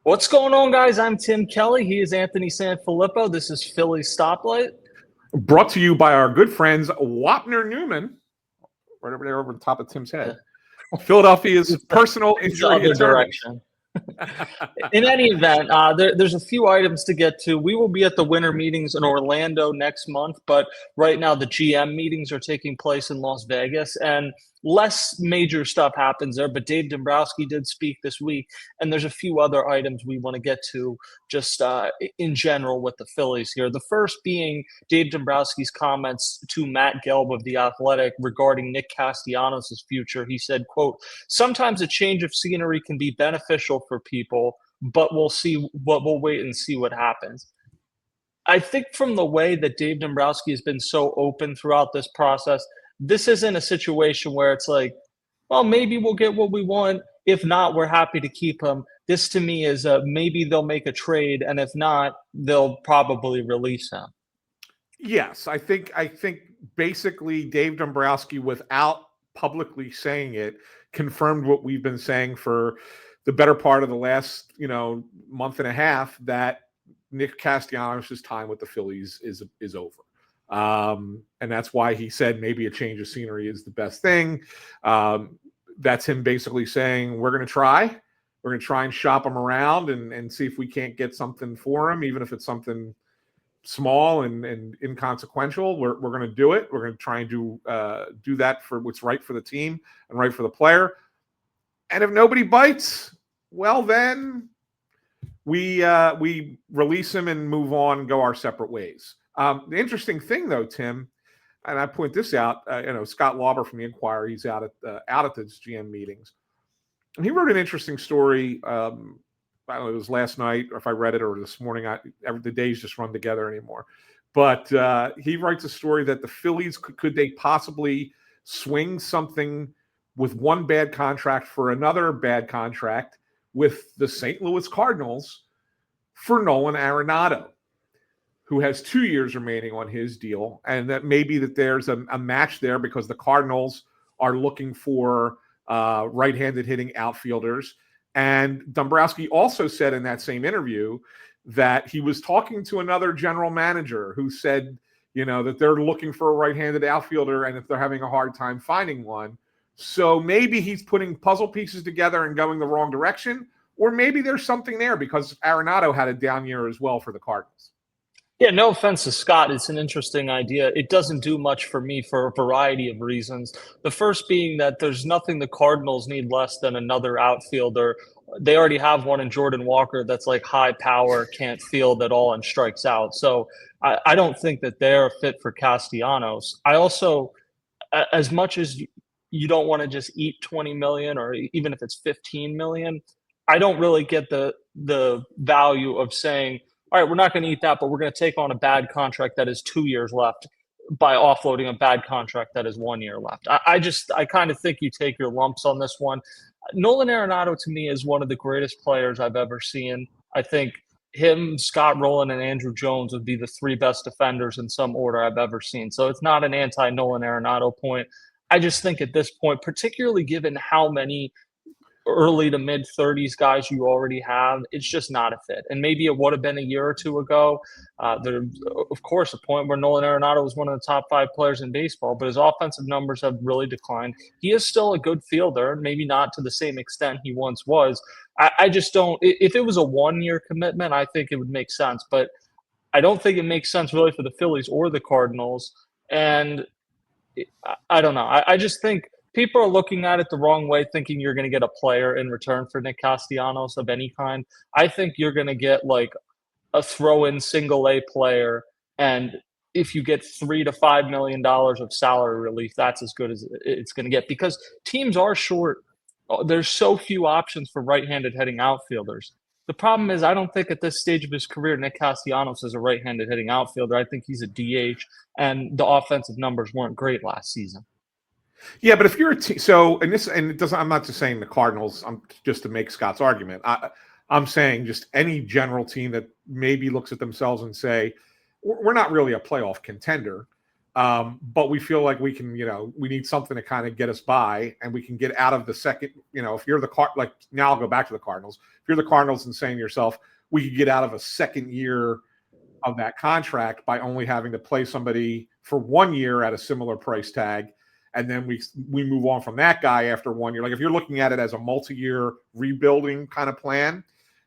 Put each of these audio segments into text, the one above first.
What's going on, guys? I'm Tim Kelly. He is Anthony SanFilippo. This is Phillies Stoplight. Brought to you by our good friends Wapner Newman, right over there over the top of Tim's head. Philadelphia's personal injury attorney. In any event, there's a few items to get to. We will be at the winter meetings in Orlando next month, but right now the GM meetings are taking place in Las Vegas, and less major stuff happens there. But Dave Dombrowski did speak this week, and there's a few other items we want to get to just in general with the Phillies here. The first being Dave Dombrowski's comments to Matt Gelb of The Athletic regarding Nick Castellanos' future. He said, quote, "Sometimes a change of scenery can be beneficial for people, but we'll wait and see what happens." I think from the way that Dave Dombrowski has been so open throughout this process, this isn't a situation where it's like, well, maybe we'll get what we want. If not, we're happy to keep him. This to me is maybe they'll make a trade, and if not, they'll probably release him. Yes, I think basically Dave Dombrowski, without publicly saying it, confirmed what we've been saying for the better part of the last, month and a half, that Nick Castellanos' time with the Phillies is over. And that's why he said maybe a change of scenery is the best thing. That's him basically saying, we're going to try. We're going to try and shop him around and see if we can't get something for him, even if it's something small and inconsequential. We're going to do it. We're going to try and do that for what's right for the team and right for the player. And if nobody bites, well, then we release him and move on and go our separate ways. The interesting thing, though, Tim, and I point this out, Scott Lauber from the Inquirer, he's out at the GM meetings, and he wrote an interesting story. I don't know, it was last night, or if I read it, or this morning. The days just run together anymore. But he writes a story that the Phillies could they possibly swing something with one bad contract for another bad contract with the St. Louis Cardinals for Nolan Arenado, who has 2 years remaining on his deal, and that maybe that there's a match there because the Cardinals are looking for right-handed hitting outfielders. And Dombrowski also said in that same interview that he was talking to another general manager who said, that they're looking for a right-handed outfielder and if they're having a hard time finding one. So maybe he's putting puzzle pieces together and going the wrong direction, or maybe there's something there because Arenado had a down year as well for the Cardinals. Yeah, no offense to Scott. It's an interesting idea. It doesn't do much for me for a variety of reasons. The first being that there's nothing the Cardinals need less than another outfielder. They already have one in Jordan Walker that's like high power, can't field at all, and strikes out. So I don't think that they're fit for Castellanos. I also, as much as you don't want to just eat 20 million, or even if it's 15 million, I don't really get the value of saying, all right, we're not going to eat that, but we're going to take on a bad contract that is 2 years left by offloading a bad contract that is 1 year left. I kind of think you take your lumps on this one. Nolan Arenado, to me, is one of the greatest players I've ever seen. I think him, Scott Rowland, and Andrew Jones would be the three best defenders in some order I've ever seen. So it's not an anti-Nolan Arenado point. I just think at this point, particularly given how many early to mid 30s guys you already have, it's just not a fit. And maybe it would have been a year or two ago. There's, of course, a point where Nolan Arenado was one of the top 5 players in baseball, but his offensive numbers have really declined. He is still a good fielder, maybe not to the same extent he once was. I just don't – if it was a 1 year commitment, I think it would make sense. But I don't think it makes sense really for the Phillies or the Cardinals. And I don't know. I just think – people are looking at it the wrong way, thinking you're going to get a player in return for Nick Castellanos of any kind. I think you're going to get like a throw-in single-A player, and if you get $3 to $5 million of salary relief, that's as good as it's going to get because teams are short. There's so few options for right-handed hitting outfielders. The problem is I don't think at this stage of his career Nick Castellanos is a right-handed hitting outfielder. I think he's a DH, and the offensive numbers weren't great last season. Yeah, but if you're a team, I'm not just saying the Cardinals. I'm just to make Scott's argument. I'm saying just any general team that maybe looks at themselves and say, we're not really a playoff contender. But we feel like we can, we need something to kind of get us by, and we can get out of the second, if you're like now I'll go back to the Cardinals. If you're the Cardinals and saying to yourself, we could get out of a second year of that contract by only having to play somebody for 1 year at a similar price tag. And then we move on from that guy after 1 year. Like if you're looking at it as a multi-year rebuilding kind of plan,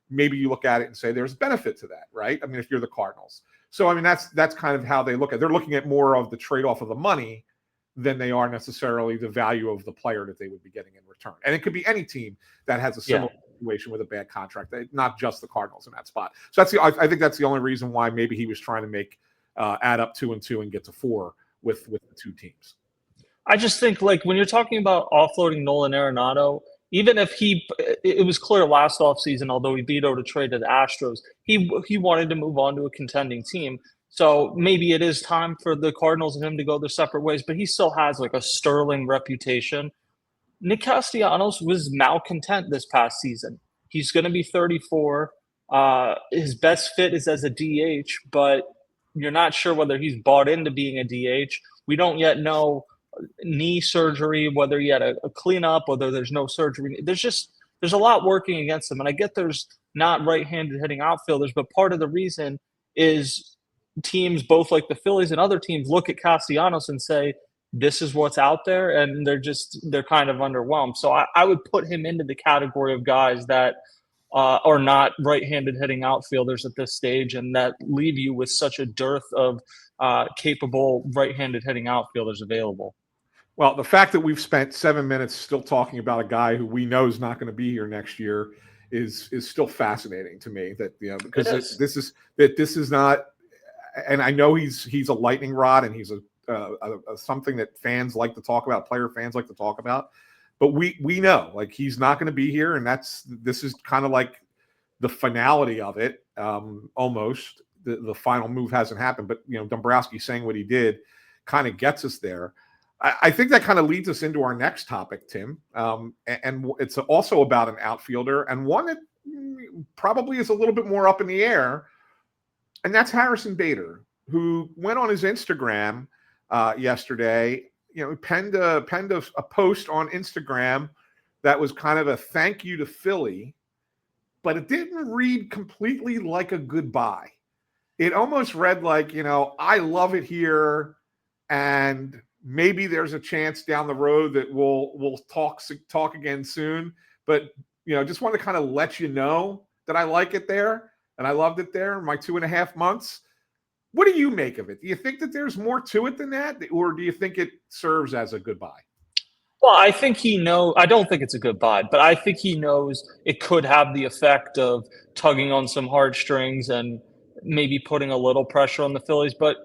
maybe you look at it and say there's benefit to that, right? I mean, if you're the Cardinals. So, I mean, that's kind of how they look at it. They're looking at more of the trade-off of the money than they are necessarily the value of the player that they would be getting in return. And it could be any team that has a similar situation with a bad contract, not just the Cardinals in that spot. So I think that's the only reason why maybe he was trying to make add up 2 and 2 and get to 4 with the two teams. I just think, like, when you're talking about offloading Nolan Arenado, even if it was clear last offseason, although he vetoed a trade to the Astros, he wanted to move on to a contending team. So maybe it is time for the Cardinals and him to go their separate ways, but he still has like a sterling reputation. Nick Castellanos was malcontent this past season. He's going to be 34. His best fit is as a DH, but you're not sure whether he's bought into being a DH. We don't yet know knee surgery, whether he had a cleanup, whether there's no surgery. There's a lot working against him. And I get there's not right-handed hitting outfielders, but part of the reason is teams, both like the Phillies and other teams, look at Castellanos and say, this is what's out there, and they're kind of underwhelmed. So I would put him into the category of guys that are not right-handed hitting outfielders at this stage, and that leave you with such a dearth of capable right-handed hitting outfielders available. Well, the fact that we've spent 7 minutes still talking about a guy who we know is not going to be here next year is still fascinating to me. That because this is not, and I know he's a lightning rod, and he's a something that fans like to talk about, player fans like to talk about, but we know like he's not going to be here, and this is kind of like the finality of it. Almost the final move hasn't happened, but Dombrowski saying what he did kind of gets us there. I think that kind of leads us into our next topic, Tim, and it's also about an outfielder, and one that probably is a little bit more up in the air, and that's Harrison Bader, who went on his Instagram yesterday. He penned a post on Instagram that was kind of a thank you to Philly, but it didn't read completely like a goodbye. It almost read like, I love it here, and maybe there's a chance down the road that we'll talk again soon. But just want to kind of let you know that I like it there and I loved it there in my 2.5 months. What do you make of it? Do you think that there's more to it than that, or do you think it serves as a goodbye? Well, I think he knows. I don't think it's a goodbye, but I think he knows it could have the effect of tugging on some heartstrings and maybe putting a little pressure on the Phillies. But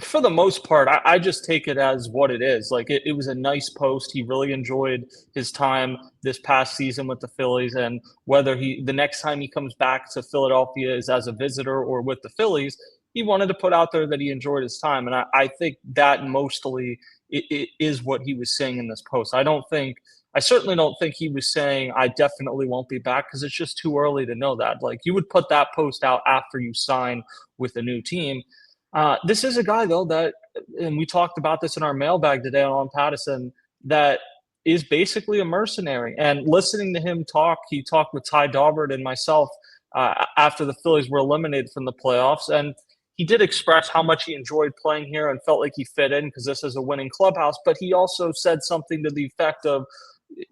for the most part, I just take it as what it is. Like it was a nice post. He really enjoyed his time this past season with the Phillies, and whether the next time he comes back to Philadelphia is as a visitor or with the Phillies, he wanted to put out there that he enjoyed his time. And I think that mostly it is what he was saying in this post. I certainly don't think he was saying, I definitely won't be back, because it's just too early to know that. Like, you would put that post out after you sign with a new team. This is a guy, though, that, and we talked about this in our mailbag today on OnPattison, that is basically a mercenary. And listening to him talk, he talked with Ty Daubert and myself after the Phillies were eliminated from the playoffs. And he did express how much he enjoyed playing here and felt like he fit in because this is a winning clubhouse. But he also said something to the effect of,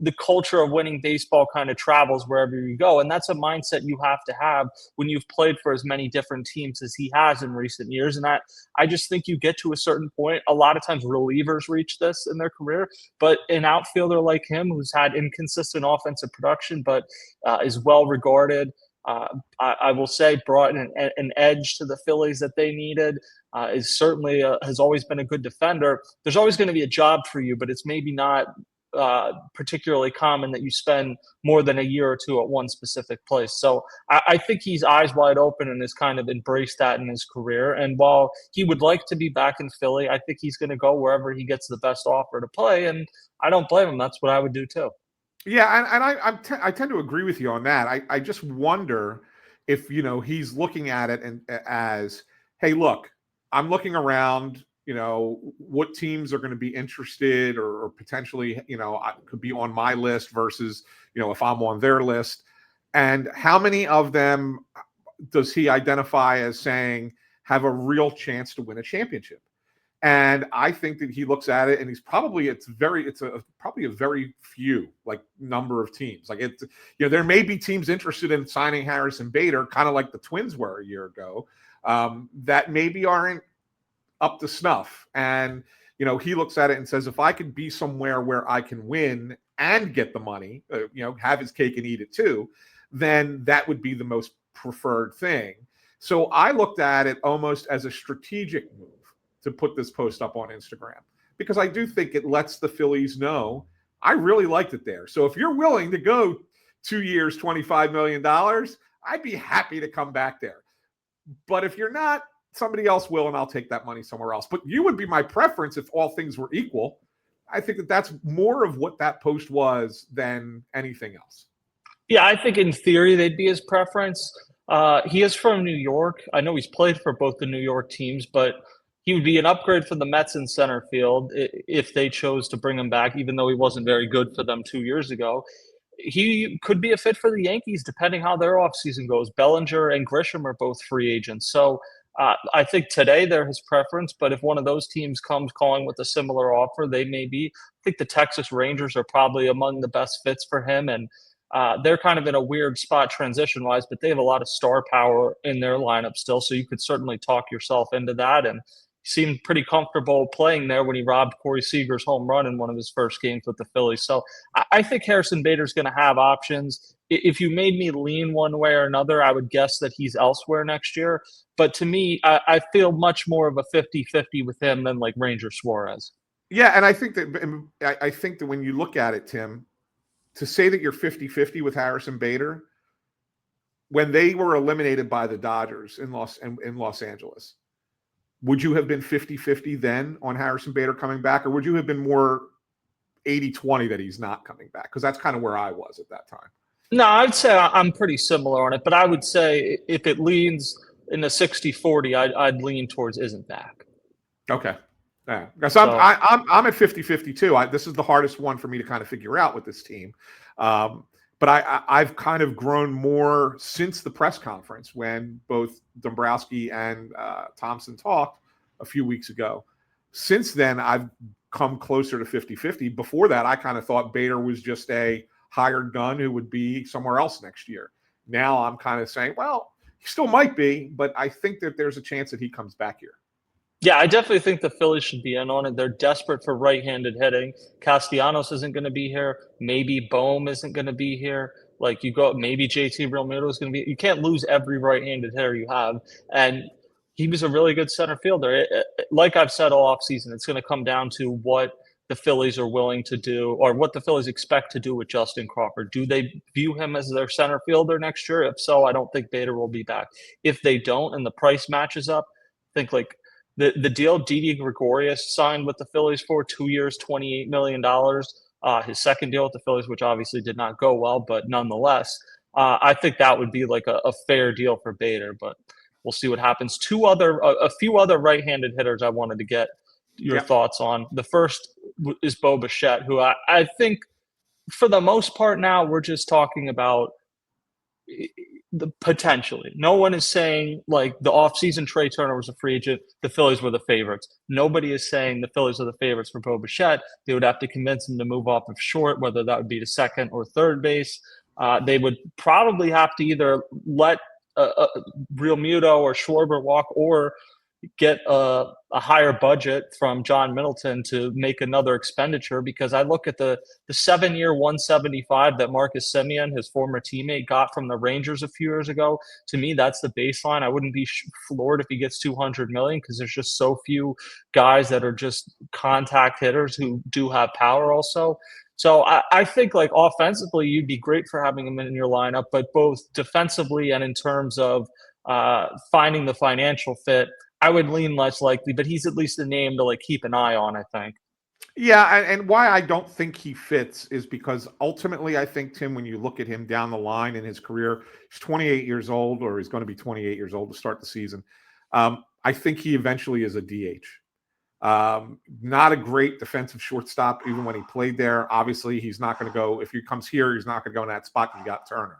the culture of winning baseball kind of travels wherever you go. And that's a mindset you have to have when you've played for as many different teams as he has in recent years. And I just think you get to a certain point. A lot of times relievers reach this in their career, but an outfielder like him who's had inconsistent offensive production, but is well regarded, I will say brought an edge to the Phillies that they needed, is certainly has always been a good defender. There's always going to be a job for you, but it's maybe not particularly common that you spend more than a year or two at one specific place. So I think he's eyes wide open and has kind of embraced that in his career. And while he would like to be back in Philly, I think he's going to go wherever he gets the best offer to play. And I don't blame him. That's what I would do too. Yeah, and I tend to agree with you on that. I just wonder if he's looking at it and as, hey, look, I'm looking around. what teams are going to be interested or potentially, could be on my list versus, if I'm on their list. And how many of them does he identify as saying have a real chance to win a championship? And I think that he looks at it and he's probably, probably a very few number of teams. There may be teams interested in signing Harrison Bader, kind of like the Twins were a year ago, that maybe aren't up to snuff. And, he looks at it and says, if I could be somewhere where I can win and get the money, have his cake and eat it too, then that would be the most preferred thing. So I looked at it almost as a strategic move to put this post up on Instagram, because I do think it lets the Phillies know I really liked it there. So if you're willing to go 2 years, $25 million, I'd be happy to come back there. But if you're not, somebody else will, and I'll take that money somewhere else. But you would be my preference if all things were equal. I think that that's more of what that post was than anything else. Yeah, I think in theory they'd be his preference. He is from New York. I know he's played for both the New York teams, but he would be an upgrade for the Mets in center field if they chose to bring him back, even though he wasn't very good for them 2 years ago. He could be a fit for the Yankees, depending how their offseason goes. Bellinger and Grisham are both free agents. So I think today they're his preference, but if one of those teams comes calling with a similar offer, they may be. I think the Texas Rangers are probably among the best fits for him, and they're kind of in a weird spot transition-wise, but they have a lot of star power in their lineup still, so you could certainly talk yourself into that, and he seemed pretty comfortable playing there when he robbed Corey Seager's home run in one of his first games with the Phillies. So I think Harrison Bader's going to have options. If you made me lean one way or another, I would guess that he's elsewhere next year. But to me, I feel much more of a 50-50 with him than like Ranger Suarez. Yeah, and I think that when you look at it, Tim, to say that you're 50-50 with Harrison Bader, when they were eliminated by the Dodgers in Los Angeles, would you have been 50-50 then on Harrison Bader coming back, or would you have been more 80-20 that he's not coming back? Because that's kind of where I was at that time. No, I'd say I'm pretty similar on it, but I would say if it leans in the 60-40, I'd lean towards isn't back. Okay. Yeah. So I'm at 50-50 too. This is the hardest one for me to kind of figure out with this team. But I've kind of grown more since the press conference when both Dombrowski and Thompson talked a few weeks ago. Since then, I've come closer to 50-50. Before that, I kind of thought Bader was just a hired gun who would be somewhere else next year. Now I'm kind of saying, well, he still might be, but I think that there's a chance that he comes back here. Yeah, I definitely think the Phillies should be in on it. They're desperate for right-handed hitting. Castellanos isn't going to be here. Maybe Bohm isn't going to be here. Maybe JT Realmuto is going to be. You can't lose every right-handed hitter you have. And he was a really good center fielder. Like I've said all offseason, it's going to come down to what the Phillies are willing to do or what the Phillies expect to do with Justin Crawford. Do they view him as their center fielder next year? If so, I don't think Bader will be back. If they don't and the price matches up, I think the deal Didi Gregorius signed with the Phillies for 2 years, $28 million. His second deal with the Phillies, which obviously did not go well, but nonetheless, I think that would be like a fair deal for Bader, but we'll see what happens. A few other right-handed hitters I wanted to get your thoughts on. The first is Bo Bichette, who I think for the most part now we're just talking about the potentially. No one is saying like the offseason Trey Turner was a free agent, the Phillies were the favorites. Nobody is saying the Phillies are the favorites for Bo Bichette. They would have to convince him to move off of short, whether that would be to second or third base. They would probably have to either let Realmuto or Schwarber walk or get a higher budget from John Middleton to make another expenditure, because I look at the 7-year $175 that Marcus Semien, his former teammate, got from the Rangers a few years ago. To me, that's the baseline. I wouldn't be floored if he gets $200 million, because there's just so few guys that are just contact hitters who do have power also. So I think like offensively, you'd be great for having him in your lineup, but both defensively and in terms of finding the financial fit, I would lean less likely, but he's at least a name to like keep an eye on, I think. Yeah, and why I don't think he fits is because ultimately I think, Tim, when you look at him down the line in his career, he's 28 years old, or he's going to be 28 years old to start the season. I think he eventually is a DH. Not a great defensive shortstop, even when he played there. Obviously, he's not going to go, if he comes here, he's not going to go in that spot because you got Turner.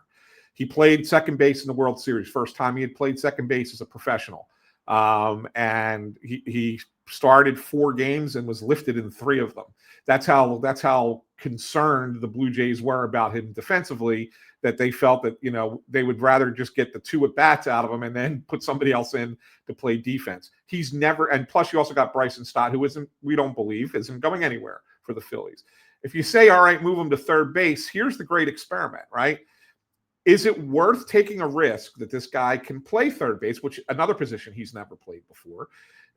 He played second base in the World Series. First time he had played second base as a professional. And he started 4 games and was lifted in 3 of them. That's how concerned the Blue Jays were about him defensively, that they felt that, they would rather just get the 2 at-bats out of him and then put somebody else in to play defense. He's never – and plus you also got Bryson Stott, who we don't believe isn't going anywhere for the Phillies. If you say, all right, move him to third base, here's the great experiment, right? Is it worth taking a risk that this guy can play third base, which another position he's never played before,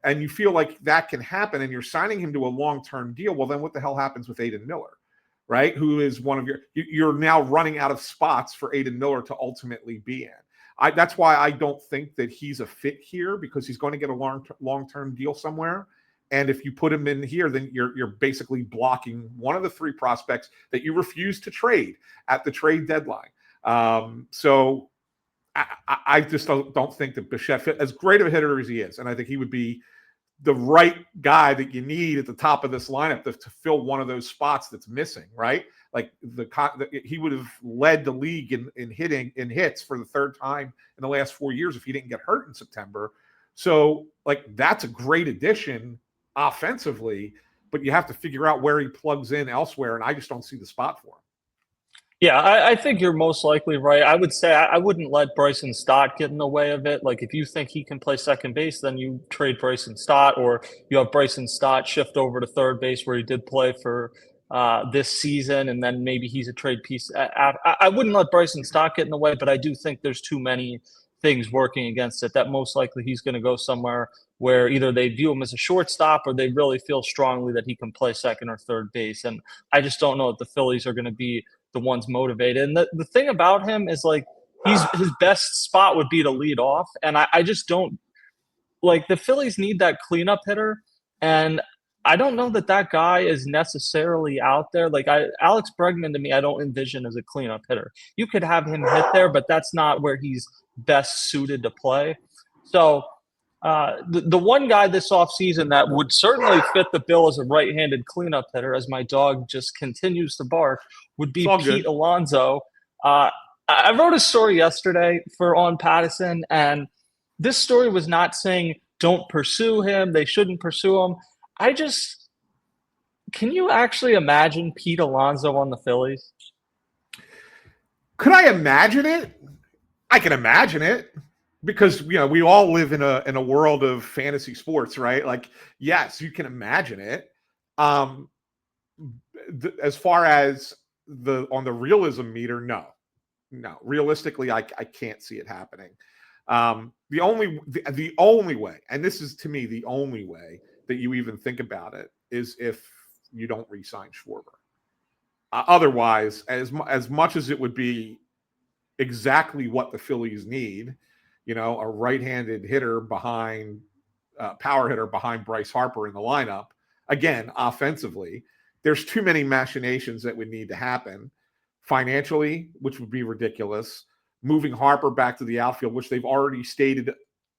and you feel like that can happen and you're signing him to a long-term deal? Well, then what the hell happens with Aiden Miller, right? Who is one of you're now running out of spots for Aiden Miller to ultimately be in. That's why I don't think that he's a fit here, because he's going to get a long-term deal somewhere. And if you put him in here, then you're basically blocking one of the 3 prospects that you refuse to trade at the trade deadline. So I just don't think that Bichette, as great of a hitter as he is, and I think he would be the right guy that you need at the top of this lineup to fill one of those spots that's missing, right? Like he would have led the league in hits for the 3rd time in the last 4 years if he didn't get hurt in September. So that's a great addition offensively, but you have to figure out where he plugs in elsewhere, and I just don't see the spot for him. Yeah, I think you're most likely right. I would say I wouldn't let Bryson Stott get in the way of it. Like, if you think he can play second base, then you trade Bryson Stott, or you have Bryson Stott shift over to third base where he did play for this season, and then maybe he's a trade piece. I wouldn't let Bryson Stott get in the way, but I do think there's too many things working against it, that most likely he's going to go somewhere where either they view him as a shortstop or they really feel strongly that he can play second or third base. And I just don't know if the Phillies are going to be the ones motivated. And the thing about him is, like, his best spot would be to lead off. And I just don't like, the Phillies need that cleanup hitter. And I don't know that guy is necessarily out there. Like, Alex Bregman, to me, I don't envision as a cleanup hitter. You could have him hit there, but that's not where he's best suited to play. So the one guy this offseason that would certainly fit the bill as a right-handed cleanup hitter, as my dog just continues to bark, would be Pete Alonso. I wrote a story yesterday for OnPattison, and this story was not saying don't pursue him, they shouldn't pursue him. Can you actually imagine Pete Alonso on the Phillies? Could I imagine it? I can imagine it, because we all live in a world of fantasy sports, right? Like, yes, you can imagine it. As far as on the realism meter, no. Realistically, I can't see it happening. The only way, and this is to me the only way that you even think about it, is if you don't re-sign Schwarber. Otherwise, as much as it would be exactly what the Phillies need, a right-handed hitter behind power hitter behind Bryce Harper in the lineup, again, offensively, there's too many machinations that would need to happen financially, which would be ridiculous. Moving Harper back to the outfield, which they've already stated,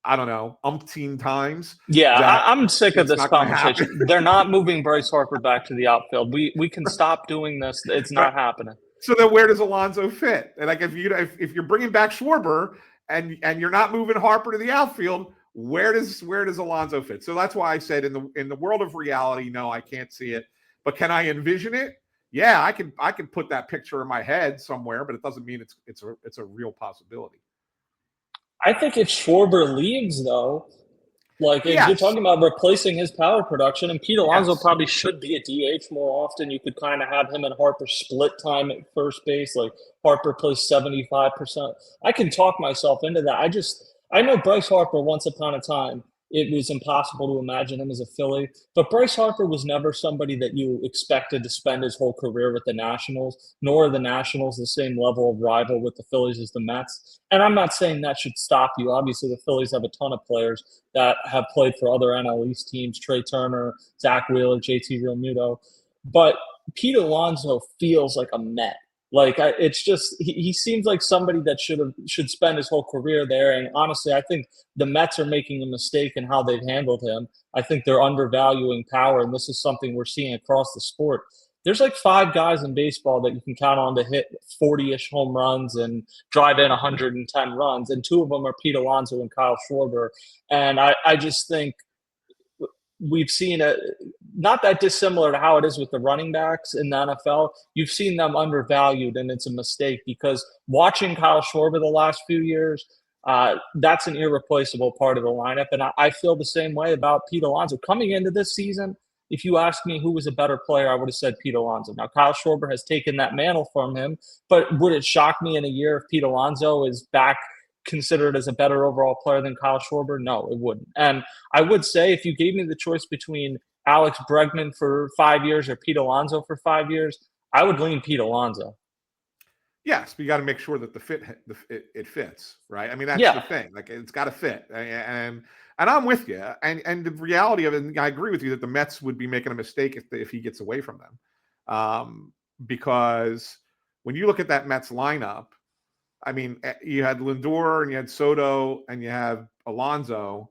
I don't know, umpteen times. Yeah, I'm sick of this conversation. They're not moving Bryce Harper back to the outfield. We can stop doing this. It's not happening. So then where does Alonso fit? And like, if you're bringing back Schwarber and you're not moving Harper to the outfield, where does Alonso fit? So that's why I said in the world of reality, no, I can't see it. But can I envision it? Yeah, I can put that picture in my head somewhere, but it doesn't mean it's a real possibility. I think if Schwarber leaves, though, like, if you're talking about replacing his power production, and Pete Alonso probably should be a DH more often. You could kind of have him and Harper split time at first base. Like, Harper plays 75%. I can talk myself into that. I know Bryce Harper, once upon a time, it was impossible to imagine him as a Philly. But Bryce Harper was never somebody that you expected to spend his whole career with the Nationals, nor are the Nationals the same level of rival with the Phillies as the Mets. And I'm not saying that should stop you. Obviously, the Phillies have a ton of players that have played for other NL East teams, Trey Turner, Zach Wheeler, JT Realmuto. But Pete Alonso feels like a Met. It's just he seems like somebody that should spend his whole career there. And honestly, I think the Mets are making a mistake in how they've handled him. I think they're undervaluing power, and this is something we're seeing across the sport. There's like 5 guys in baseball that you can count on to hit 40-ish home runs and drive in 110 runs, and 2 of them are Pete Alonso and Kyle Schwarber. And I just think we've seen it not that dissimilar to how it is with the running backs in the NFL. You've seen them undervalued, and it's a mistake because watching Kyle Schwarber the last few years, that's an irreplaceable part of the lineup. And I feel the same way about Pete Alonso. Coming into this season, if you asked me who was a better player, I would have said Pete Alonso. Now, Kyle Schwarber has taken that mantle from him, but would it shock me in a year if Pete Alonso is back considered as a better overall player than Kyle Schwarber? No, it wouldn't. And I would say if you gave me the choice between Alex Bregman for 5 years or Pete Alonso for 5 years, I would lean Pete Alonso. Yes, but you got to make sure that it fits, right? I mean, that's the thing. Like, it's got to fit, and I'm with you. And the reality of it, and I agree with you that the Mets would be making a mistake if he gets away from them, because when you look at that Mets lineup, I mean, you had Lindor and you had Soto and you have Alonso.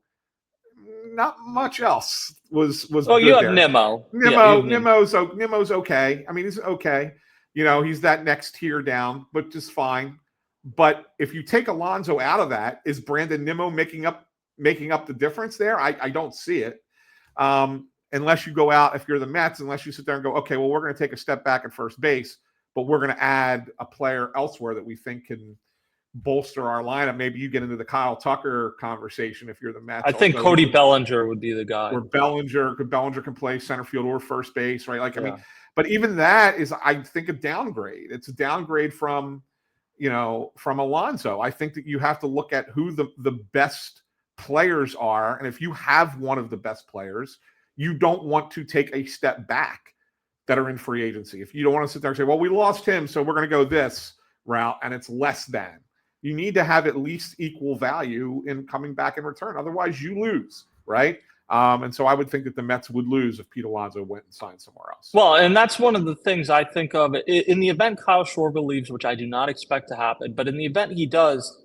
Not much else was. Oh, good you have there. Nimmo's okay. I mean, he's okay. He's that next tier down, but just fine. But if you take Alonso out of that, is Brandon Nimmo making up the difference there? I don't see it. Unless you go out, if you're the Mets, unless you sit there and go, okay, well, we're going to take a step back at first base, but we're going to add a player elsewhere that we think can bolster our lineup. Maybe you get into the Kyle Tucker conversation if you're the Mets. I think Cody Bellinger would be the guy. Or Bellinger can play center field or first base, right? I mean, but even that is, I think, a downgrade. It's a downgrade from Alonso. I think that you have to look at who the best players are. And if you have one of the best players, you don't want to take a step back that are in free agency. If you don't want to sit there and say, well, we lost him, so we're going to go this route, and it's less than. You need to have at least equal value in coming back in return. Otherwise, you lose, right? And so I would think that the Mets would lose if Pete Alonso went and signed somewhere else. Well, and that's one of the things I think of. In the event Kyle Schwarber leaves, which I do not expect to happen, but in the event he does,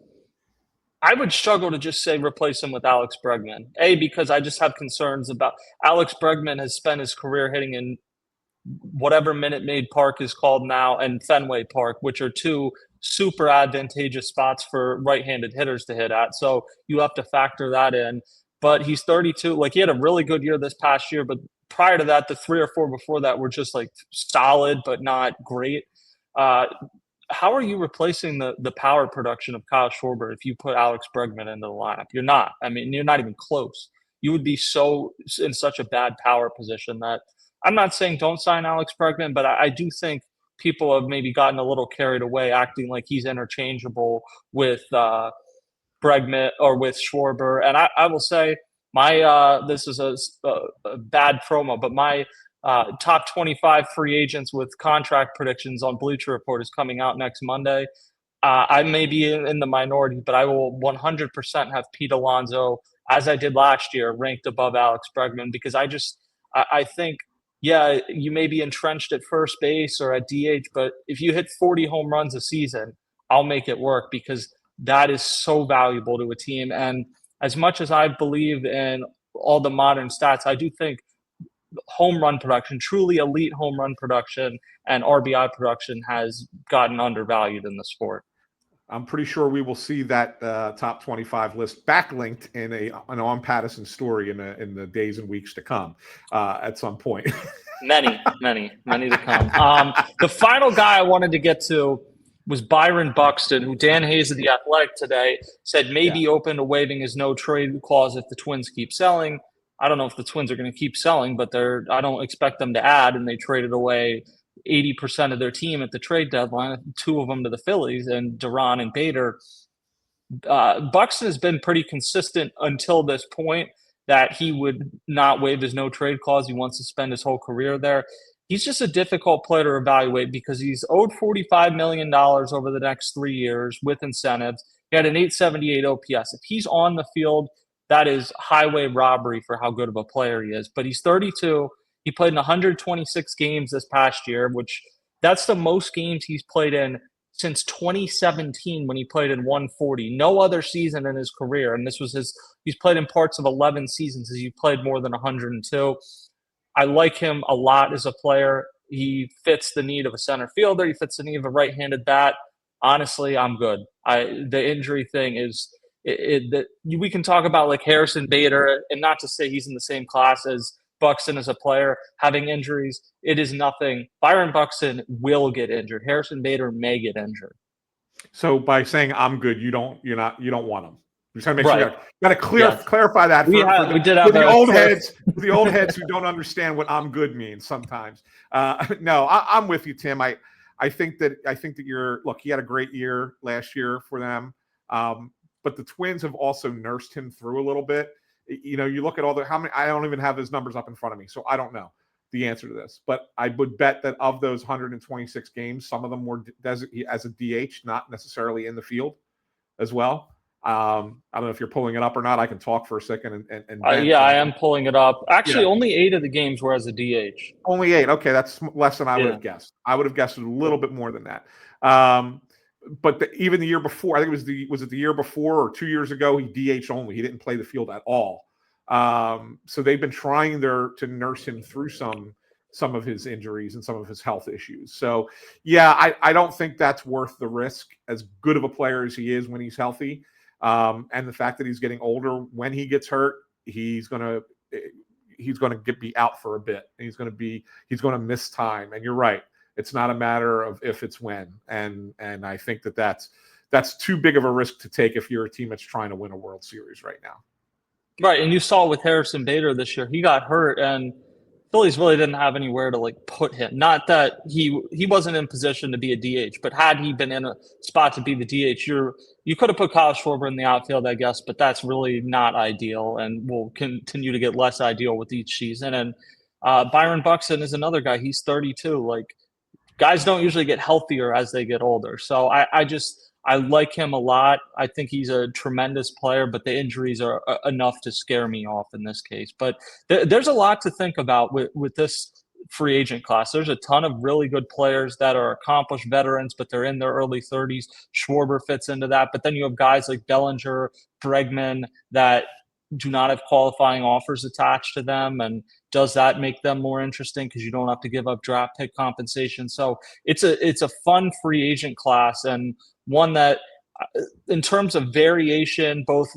I would struggle to just say replace him with Alex Bregman. Because I just have concerns about Alex Bregman has spent his career hitting in whatever Minute Maid Park is called now and Fenway Park, which are 2 super advantageous spots for right-handed hitters to hit at. So you have to factor that in. But he's 32. Like, he had a really good year this past year, but prior to that, the 3 or 4 before that were just like solid but not great. How are you replacing the power production of Kyle Schwarber if you put Alex Bregman into the lineup? You're not. I mean, you're not even close. You would be in such a bad power position that I'm not saying don't sign Alex Bregman, but I do think people have maybe gotten a little carried away acting like he's interchangeable with Bregman or with Schwarber. And I will say this is a bad promo, but my top 25 free agents with contract predictions on Bleacher Report is coming out next Monday. I may be in the minority, but I will 100% have Pete Alonso, as I did last year, ranked above Alex Bregman, because I think, you may be entrenched at first base or at DH, but if you hit 40 home runs a season, I'll make it work, because that is so valuable to a team. And as much as I believe in all the modern stats, I do think home run production, truly elite home run production and RBI production, has gotten undervalued in the sport. I'm pretty sure we will see that top 25 list backlinked in an OnPattison story in the days and weeks to come at some point. many to come. The final guy I wanted to get to was Byron Buxton, who Dan Hayes of The Athletic today said may be open to waiving his no-trade clause if the Twins keep selling. I don't know if the Twins are going to keep selling, but I don't expect them to add, and they traded away 80% of their team at the trade deadline, 2 of them to the Phillies, and Duran and Bader. Buxton has been pretty consistent until this point that he would not waive his no-trade clause. He wants to spend his whole career there. He's just a difficult player to evaluate because he's owed $45 million over the next 3 years with incentives. He had an 878 OPS. If he's on the field, that is highway robbery for how good of a player he is. But he's 32. He played in 126 games this past year, which That's the most games he's played in since 2017 when he played in 140. No other season in his career, and he's played in parts of 11 seasons as he played more than 102. I like him a lot as a player. He fits the need of a center fielder. He fits the need of a right-handed bat. Honestly, I'm good. The injury thing is we can talk about like Harrison Bader, and not to say he's in the same class as Buxton as a player having injuries. It is nothing. Byron Buxton will get injured. Harrison Bader may get injured. So by saying I'm good, you don't want him. You're trying to make Right. sure you got to clarify that for the old heads who don't understand what I'm good means sometimes. No, I'm with you, Tim. I think that he had a great year last year for them. But the Twins have also nursed him through a little bit. You know, you look at how many, I don't even have his numbers up in front of me, so I don't know the answer to this. But I would bet that of those 126 games, some of them were as a DH, not necessarily in the field as well. I don't know if you're pulling it up or not. I can talk for a second. I am pulling it up. Actually, only 8 of the games were as a DH. Only 8. Okay, that's less than I would have guessed. I would have guessed a little bit more than that. But even the year before, I think was it the year before or 2 years ago, he DH only. He didn't play the field at all. So they've been trying to nurse him through some of his injuries and some of his health issues. So, yeah, I don't think that's worth the risk, as good of a player as he is when he's healthy. And the fact that he's getting older, when he gets hurt, he's going to be out for a bit. He's going to miss time. And you're right. It's not a matter of if, it's when. And I think that's too big of a risk to take if you're a team that's trying to win a World Series right now. Right. And you saw with Harrison Bader this year, he got hurt and Phillies really didn't have anywhere to like put him. Not that he wasn't in position to be a DH, but had he been in a spot to be the DH, you could have put Kyle Schwarber in the outfield, I guess, but that's really not ideal and will continue to get less ideal with each season. And Byron Buxton is another guy. He's 32. Like, guys don't usually get healthier as they get older. So I like him a lot. I think he's a tremendous player, but the injuries are enough to scare me off in this case. But there's a lot to think about with this free agent class. There's a ton of really good players that are accomplished veterans, but they're in their early 30s. Schwarber fits into that. But then you have guys like Bellinger, Bregman that do not have qualifying offers attached to them. And does that make them more interesting because you don't have to give up draft pick compensation? So it's a fun free agent class, and one that in terms of variation, both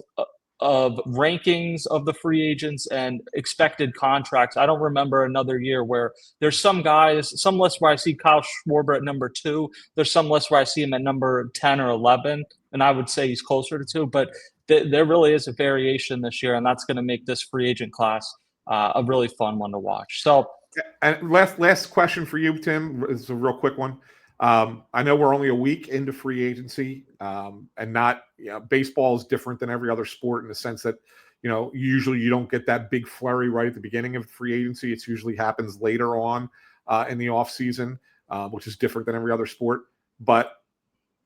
of rankings of the free agents and expected contracts, I don't remember another year where there's some lists where I see Kyle Schwarber at number 2. There's some lists where I see him at number 10 or 11, and I would say he's closer to 2. But there really is a variation this year, and that's going to make this free agent class a really fun one to watch. So, and last question for you, Tim. It's a real quick one. I know we're only a week into free agency, and not, baseball is different than every other sport in the sense that, usually you don't get that big flurry right at the beginning of free agency. It usually happens later on in the off season, which is different than every other sport. But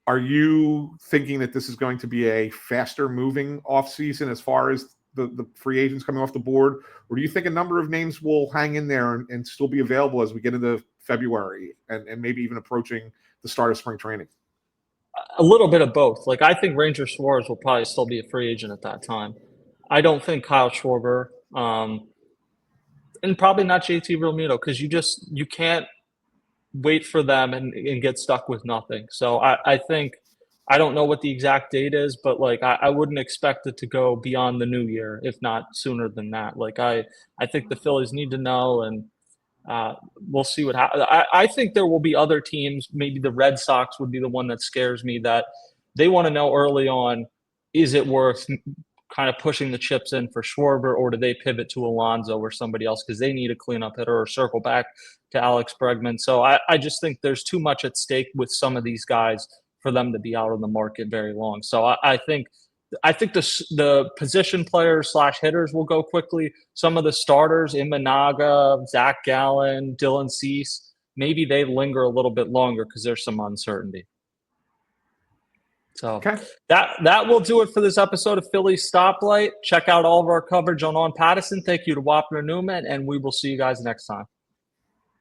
are you thinking that this is going to be a faster moving off season as far as the free agents coming off the board, or do you think a number of names will hang in there and still be available as we get into February and maybe even approaching the start of spring training? A little bit of both. Like, I think Ranger Suarez will probably still be a free agent at that time. I don't think Kyle Schwarber, and probably not JT Realmuto, because you can't wait for them and get stuck with nothing. So I think, I don't know what the exact date is, but like I wouldn't expect it to go beyond the new year, if not sooner than that. Like I think the Phillies need to know, and we'll see what happens. I think there will be other teams. Maybe the Red Sox would be the one that scares me, that they want to know early on, is it worth kind of pushing the chips in for Schwarber, or do they pivot to Alonso or somebody else because they need a cleanup hitter or circle back to Alex Bregman? So I just think there's too much at stake with some of these guys for them to be out on the market very long. So I think the position players / hitters will go quickly. Some of the starters, Imanaga, Zach Gallen, Dylan Cease, maybe they linger a little bit longer because there's some uncertainty. So that will do it for this episode of Phillies Stoplight. Check out all of our coverage on OnPattison. Thank you to Wapner Newman, and we will see you guys next time.